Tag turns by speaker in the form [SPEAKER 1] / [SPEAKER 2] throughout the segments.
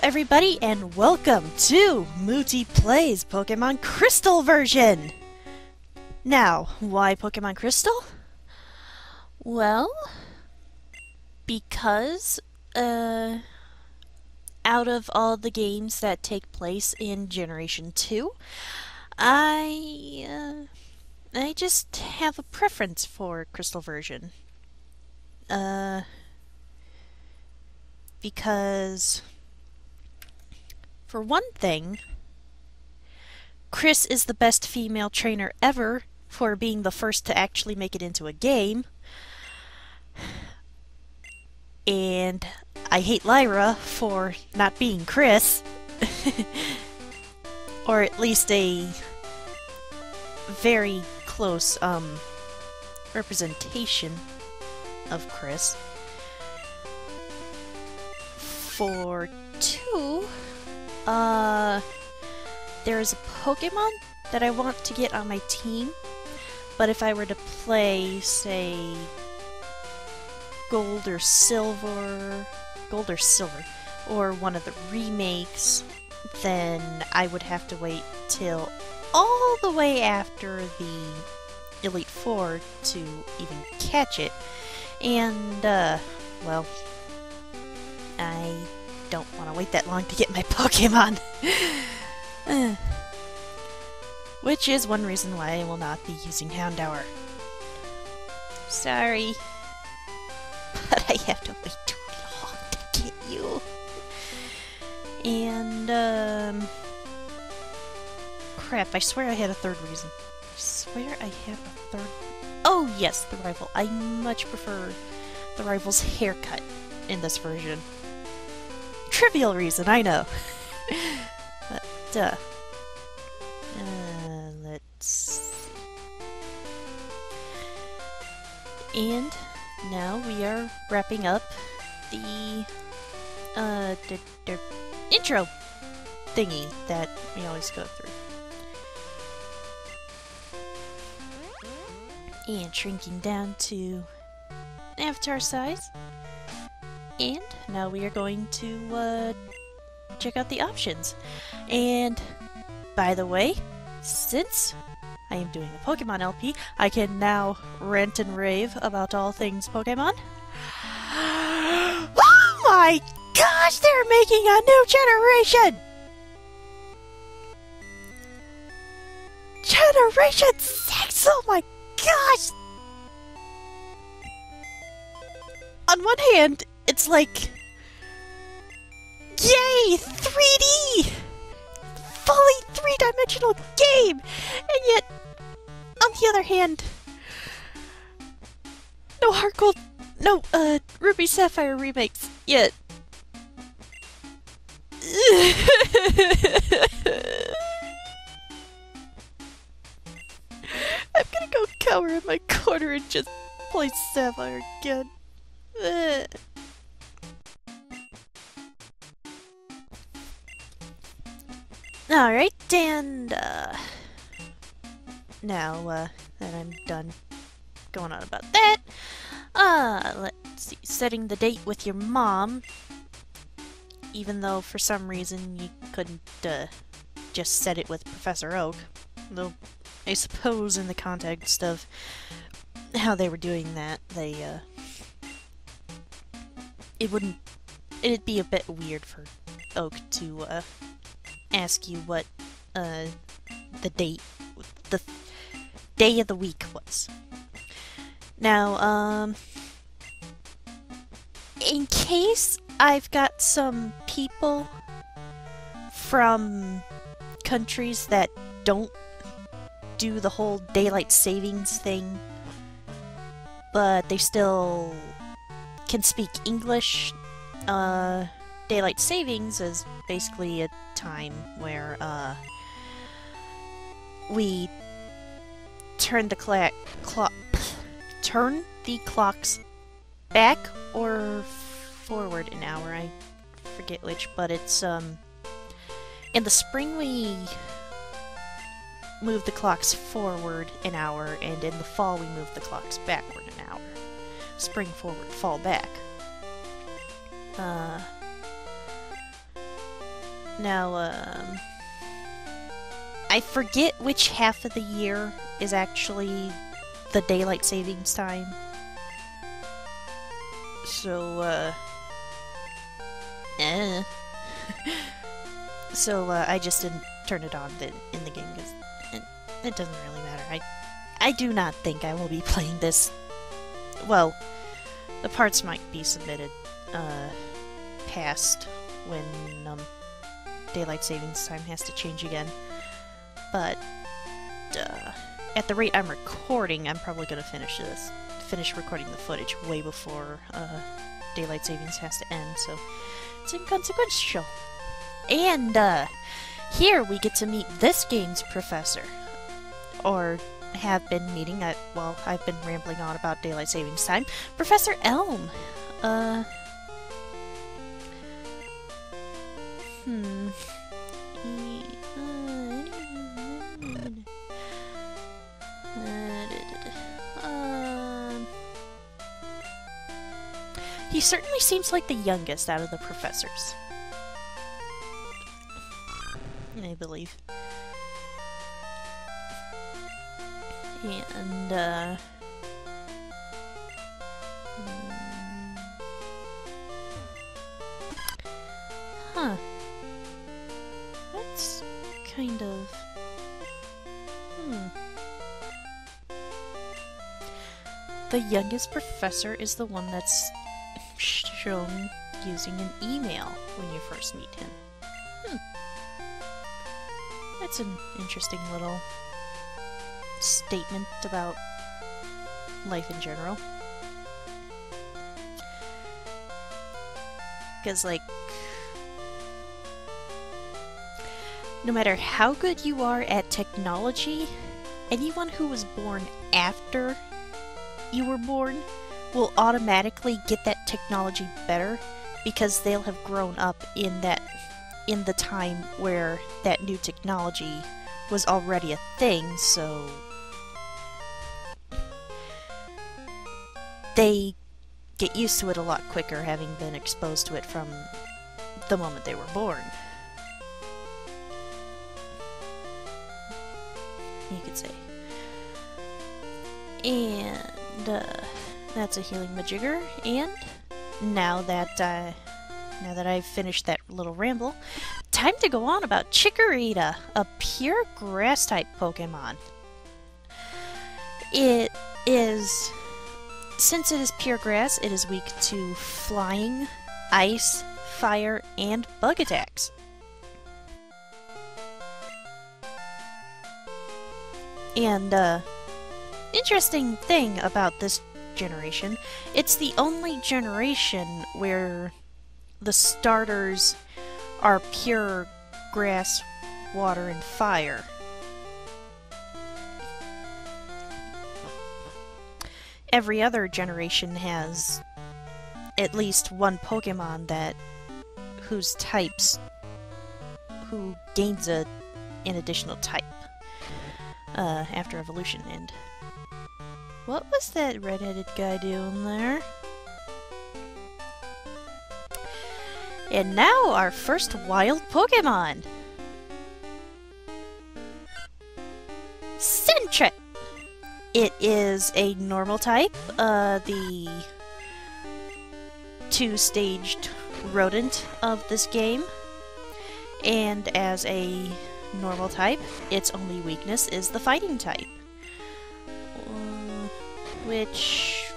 [SPEAKER 1] everybody, and welcome to Mutti Plays Pokemon Crystal version! Now, why Pokemon Crystal? Well, because, out of all the games that take place in Generation 2, I just have a preference for Crystal version. Because, for one thing, Chris is the best female trainer ever for being the first to actually make it into a game. And I hate Lyra for not being Chris. Or at least a very close representation of Chris. For 2, there is a Pokemon that I want to get on my team, but if I were to play, say, Gold or Silver, or one of the remakes, then I would have to wait till all the way after the Elite Four to even catch it, and, well, I don't want to wait that long to get my Pokemon. Which is one reason why I will not be using Houndour. Sorry. But I have to wait too long to get you. And, crap, I swear I had a third reason. I swear I have a third... Oh, yes, the rival. I much prefer the rival's haircut in this version. Trivial reason, I know. But, let's see. And now we are wrapping up the intro thingy that we always go through. And shrinking down to avatar size. And now we are going to check out the options. And by the way, since I am doing a Pokemon LP, I can now rant and rave about all things Pokemon. Oh my gosh, they're making a new generation! Generation 6! Oh my gosh! On one hand, it's like, yay, 3D! Fully three-dimensional game! And yet, on the other hand, no Heart Gold, no, Ruby Sapphire remakes yet. I'm gonna go cower in my corner and just play Sapphire again. Alright, and, now, that I'm done going on about that, let's see, setting the date with your mom, even though for some reason you couldn't, just set it with Professor Oak, though I suppose in the context of how they were doing that, they, it'd be a bit weird for Oak to, ask you what, the day of the week was. Now, in case I've got some people from countries that don't do the whole daylight savings thing, but they still can speak English, daylight savings is basically a time where, we turn the clocks back or forward an hour, I forget which, but it's, in the spring we move the clocks forward an hour, and in the fall we move the clocks backward an hour. Spring forward, fall back. Now, I forget which half of the year is actually the daylight savings time. So, So, I just didn't turn it on in the game because it doesn't really matter. I do not think I will be playing this. Well, the parts might be submitted past when daylight savings time has to change again. But at the rate I'm recording, I'm probably going to finish recording the footage way before daylight savings has to end. So it's inconsequential. And here we get to meet this game's professor, or have been meeting. Well, I've been rambling on about daylight savings time. Professor Elm. He certainly seems like the youngest out of the professors, I believe. And, huh. That's kind of... The youngest professor is the one that's shown using an email when you first meet him. That's an interesting little statement about life in general. Because, like, no matter how good you are at technology, anyone who was born after you were born will automatically get that technology better because they'll have grown up in the time where that new technology was already a thing, so they get used to it a lot quicker, having been exposed to it from the moment they were born. You could say. And that's a healing majigger. And now that I've finished that little ramble, time to go on about Chikorita, a pure grass type Pokemon. Since it is pure grass, it is weak to flying, ice, fire, and bug attacks. And, interesting thing about this generation, it's the only generation where the starters are pure grass, water, and fire. Every other generation has at least one Pokemon who gains an additional type after evolution. And what was that red-headed guy doing there? And now our first wild Pokemon, Sentret. It is a normal type, the two-staged rodent of this game, and as a normal type, its only weakness is the fighting type, which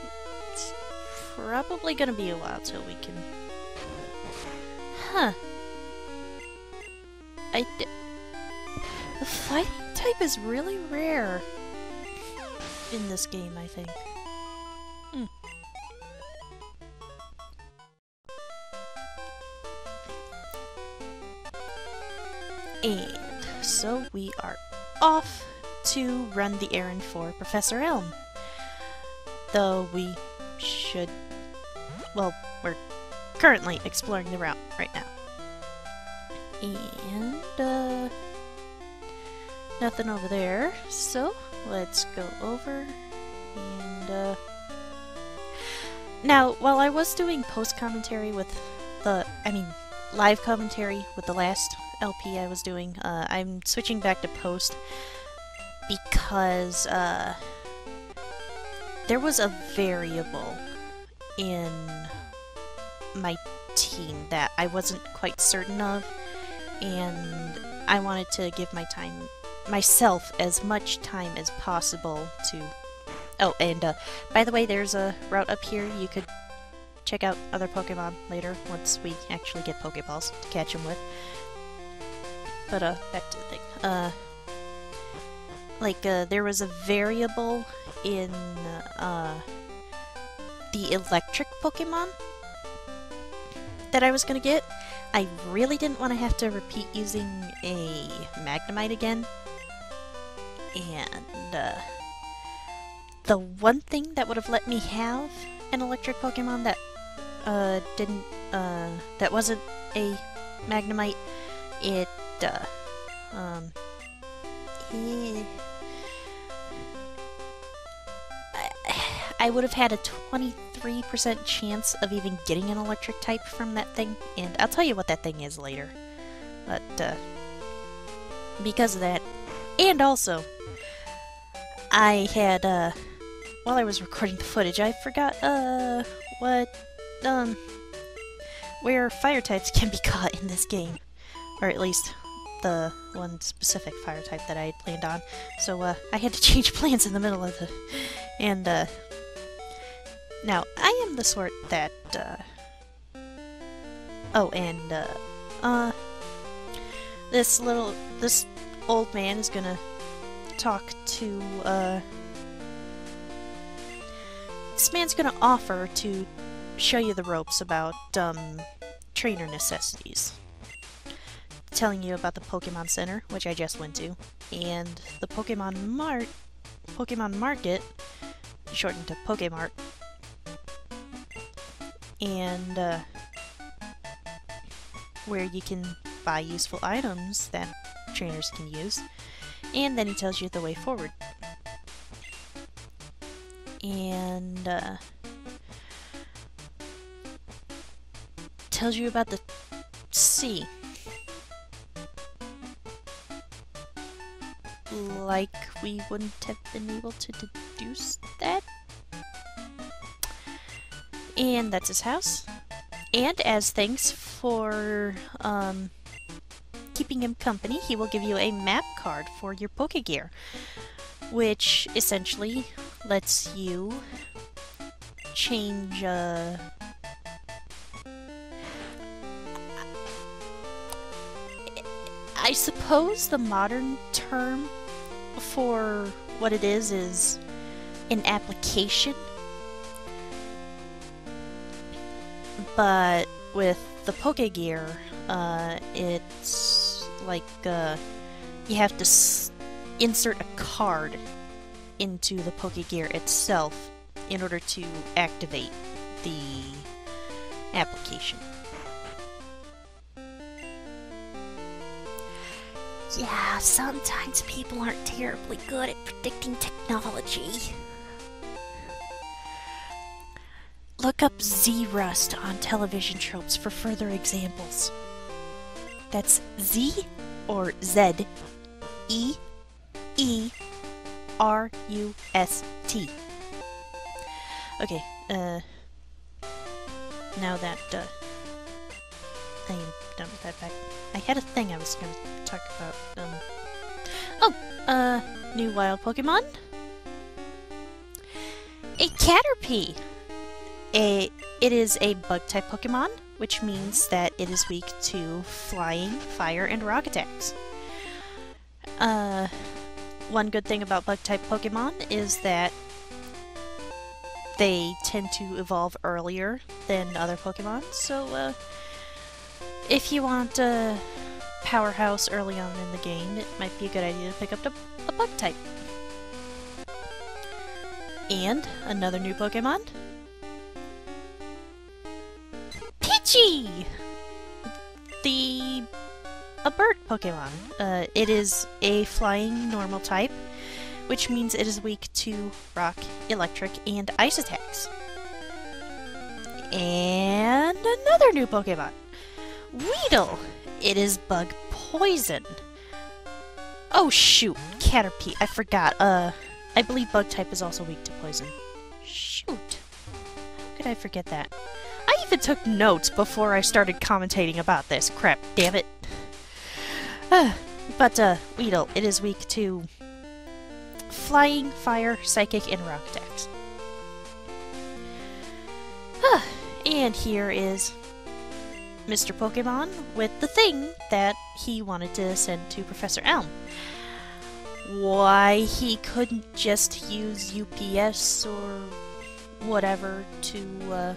[SPEAKER 1] is probably gonna be a while till we can... Huh. The fighting type is really rare in this game, I think. And so we are off to run the errand for Professor Elm. Though we should... Well, we're currently exploring the route right now. And, nothing over there, so let's go over and, Now, while I was doing post-commentary with live commentary with the last LP I was doing. I'm switching back to post because there was a variable in my team that I wasn't quite certain of, and I wanted to give myself as much time as possible to... Oh, and by the way, there's a route up here. You could check out other Pokemon later once we actually get Pokeballs to catch them with. But back to the thing. There was a variable in the electric Pokemon that I was gonna get. I really didn't want to have to repeat using a Magnemite again. And the one thing that would have let me have an electric Pokemon that that wasn't a Magnemite, I would have had a 23% chance of even getting an electric type from that thing, and I'll tell you what that thing is later. But because of that, and also I had while I was recording the footage, I forgot where fire types can be caught in this game, or at least the one specific fire type that I had planned on. So I had to change plans in the middle of the... And now I am the sort that this old man is gonna talk to this man's gonna offer to show you the ropes about trainer necessities, telling you about the Pokemon Center, which I just went to, and the Pokemon Market, shortened to Pokemart, and where you can buy useful items that trainers can use, and then he tells you the way forward. And tells you about the sea. Like we wouldn't have been able to deduce that. And that's his house. And as thanks for keeping him company, he will give you a map card for your Pokegear, which essentially lets you change I suppose the modern term for what it is an application, but with the Pokegear, it's like you have to insert a card into the Pokegear itself in order to activate the application. Yeah, sometimes people aren't terribly good at predicting technology. Look up Z-Rust on television tropes for further examples. That's Z or Z E E R U S T. Okay, now that I am done with that fact, I had a thing I was going to talk about. New wild Pokemon. A Caterpie. It is a bug-type Pokemon, which means that it is weak to flying, fire, and rock attacks. One good thing about bug-type Pokemon is that they tend to evolve earlier than other Pokemon, so if you want a powerhouse early on in the game, it might be a good idea to pick up a bug-type. And another new Pokemon, Pidgey! A bird Pokemon. It is a flying normal type, which means it is weak to rock, electric, and ice attacks. And another new Pokemon, Weedle. It is bug poison. Oh shoot, Caterpie, I forgot. I believe bug type is also weak to poison. Shoot. How could I forget that? I even took notes before I started commentating about this. Crap, damn it. But Weedle, it is weak to flying, fire, psychic, and rock attacks. And here is Mr. Pokemon with the thing that he wanted to send to Professor Elm. Why he couldn't just use UPS or whatever to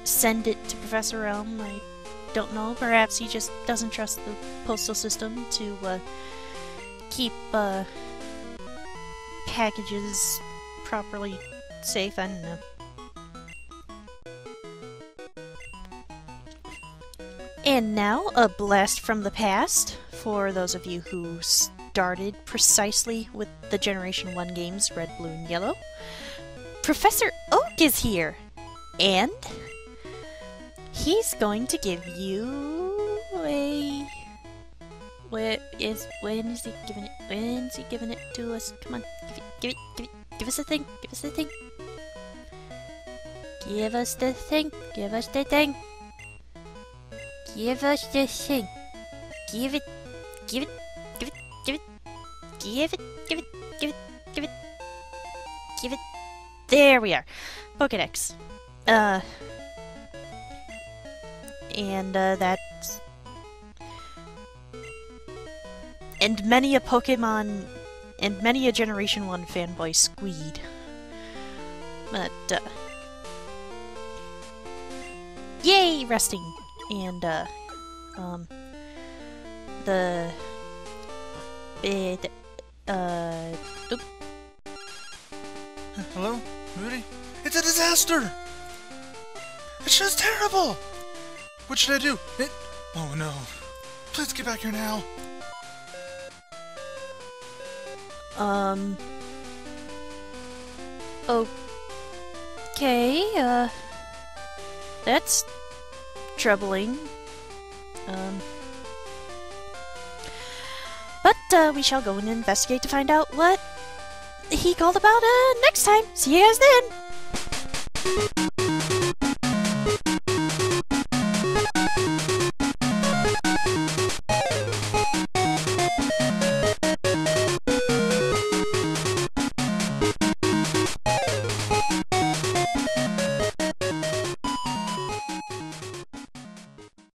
[SPEAKER 1] send it to Professor Elm, I don't know. Perhaps he just doesn't trust the postal system to keep packages properly safe. I don't know. And now, a blast from the past for those of you who started precisely with the Generation 1 games, Red, Blue, and Yellow. Professor Oak is here! And he's going to give you a... when is he giving it? When is he giving it to us? Come on, give us the thing, give us the thing. Give us the thing, give us the thing. Give us the thing. Give it, give it, give it, give it, give it, give it, give it, give it, give it. There we are. Pokédex. And that's... And many a Pokemon... And many a Generation 1 fanboy squeed. But, yay! Resting! And, oop.
[SPEAKER 2] Hello? Mutti? It's a disaster! It's just terrible! What should I do? Oh no. Please get back here now.
[SPEAKER 1] Okay, that's troubling. But we shall go and investigate to find out what he called about next time. See you guys then!